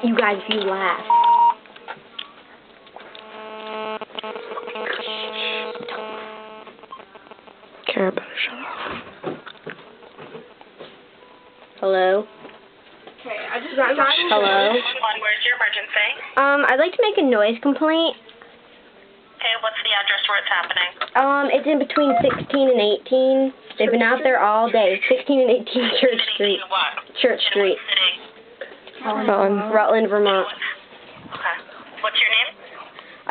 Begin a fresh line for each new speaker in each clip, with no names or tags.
You guys, if you laugh.
Kara, better shut up.
Hello?
Okay, I just got
Hello?
Where's your emergency?
I'd like to make a noise complaint.
Okay, what's the address where it's happening?
It's in between 16 and 18. They've been out there all day. 16 and 18 Church Street.
What?
Church Street.
City.
Rutland, Vermont.
Okay. What's your name?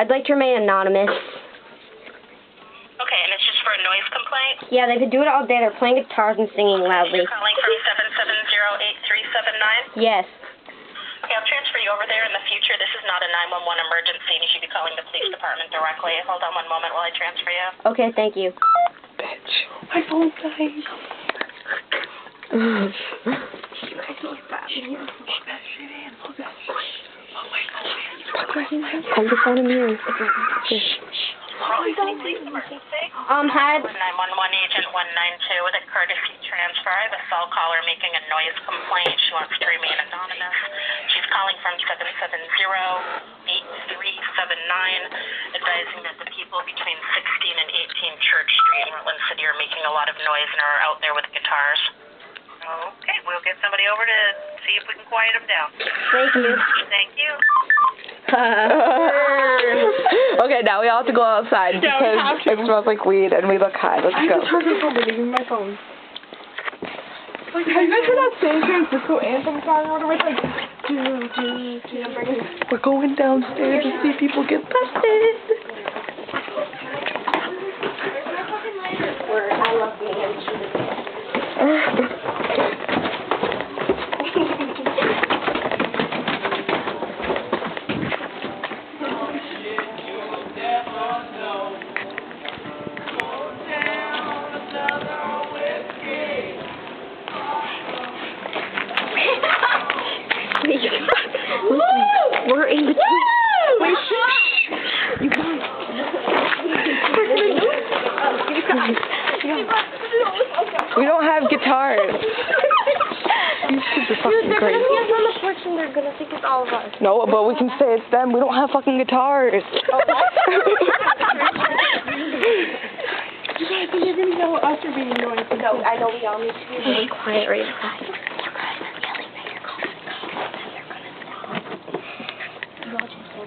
I'd like to remain anonymous.
Okay, and it's just for a noise complaint?
Yeah, they've been doing it all day. They're playing guitars and singing loudly.
You're calling from 770-8379?
Yes.
Okay, I'll transfer you over there in the future. This is not a 911 emergency, and you should be calling the police department directly. Hold on one moment while I transfer you.
Okay, thank you.
Bitch. My phone died. I'll just on mute.
Had
911 agent 192 with a courtesy transfer. I have a cell caller making a noise complaint. She wants to remain anonymous. She's calling from 770-8379, advising that the people between 16 and 18 Church Street in Rutland City are making a lot of noise and are out there with guitars. Okay, we'll get somebody over to see if we can quiet them down.
Thank you.
Thank you.
Okay, now we all have to go outside because it smells like weed and we look high. Let's go.
I just heard my phone. Give me my phone. Like, have you guys heard that San Francisco anthem song or whatever? It's like,
We're going downstairs to see people get busted.
I love being in We're in between. Wait, shh. You guys.
We don't have guitars. These kids are fucking
They're
crazy.
gonna see us on the porch and they're gonna think it's all of us.
No, but we can say it's them. We don't have fucking guitars.
you guys think you're gonna yell at us or being annoying?
No, I know we all need to be really quiet right now.